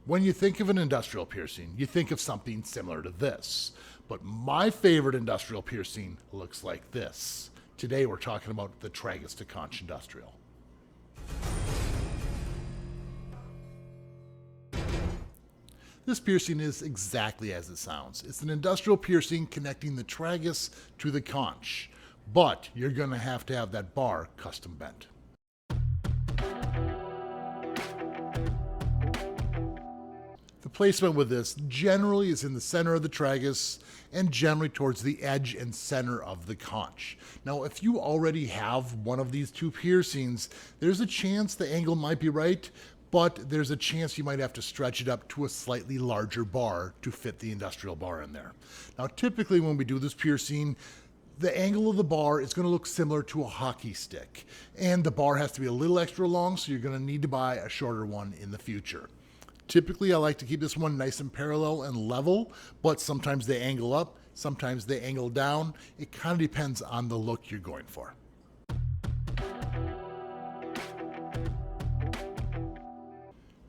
When you think of an industrial piercing, you think of something similar to this. But my favorite industrial piercing looks like this. Today we're talking about the Tragus to Conch Industrial. This piercing is exactly as it sounds. It's an industrial piercing connecting the tragus to the conch, but you're going to have that bar custom bent. The placement with this generally is in the center of the tragus and generally towards the edge and center of the conch. Now, if you already have one of these two piercings, there's a chance the angle might be right, but there's a chance you might have to stretch it up to a slightly larger bar to fit the industrial bar in there. Now, typically when we do this piercing, the angle of the bar is going to look similar to a hockey stick, and the bar has to be a little extra long, so you're going to need to buy a shorter one in the future. Typically, I like to keep this one nice and parallel and level, but sometimes they angle up, sometimes they angle down. It kind of depends on the look you're going for.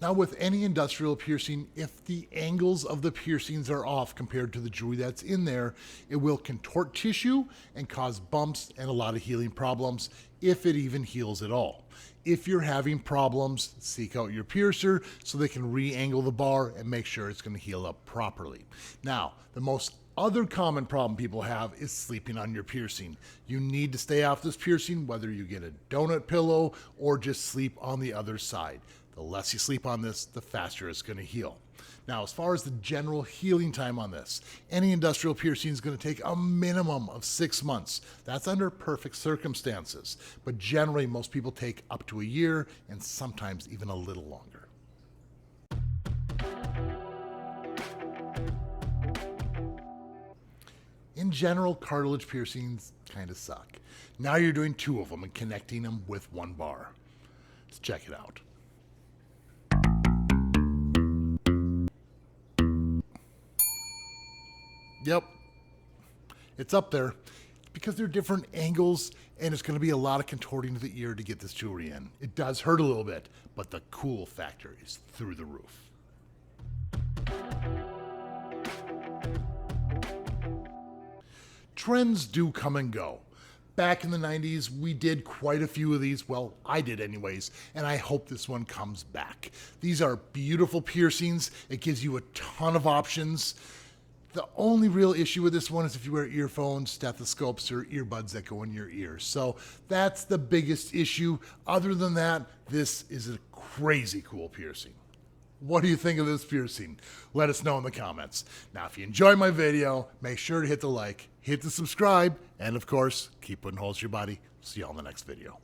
Now, with any industrial piercing, if the angles of the piercings are off compared to the jewelry that's in there, it will contort tissue and cause bumps and a lot of healing problems, if it even heals at all. If you're having problems, seek out your piercer so they can re-angle the bar and make sure it's going to heal up properly. Now, the most other common problem people have is sleeping on your piercing. You need to stay off this piercing, whether you get a donut pillow or just sleep on the other side. The less you sleep on this, the faster it's going to heal. Now, as far as the general healing time on this, any industrial piercing is going to take a minimum of 6 months. That's under perfect circumstances. But generally, most people take up to a year and sometimes even a little longer. In general, cartilage piercings kind of suck. Now you're doing 2 of them and connecting them with 1 bar. Let's check it out. Yep, it's up there. Because they're different angles and it's going to be a lot of contorting to the ear to get this jewelry in. It does hurt a little bit, but the cool factor is through the roof. Trends do come and go. Back in the 90s, we did quite a few of these. Well, I did anyways, and I hope this one comes back. These are beautiful piercings. It gives you a ton of options. The only real issue with this one is if you wear earphones, stethoscopes, or earbuds that go in your ears. So that's the biggest issue. Other than that, this is a crazy cool piercing. What do you think of this piercing? Let us know in the comments. Now, if you enjoyed my video, make sure to hit the like, hit the subscribe, and of course, keep putting holes in your body. See you all in the next video.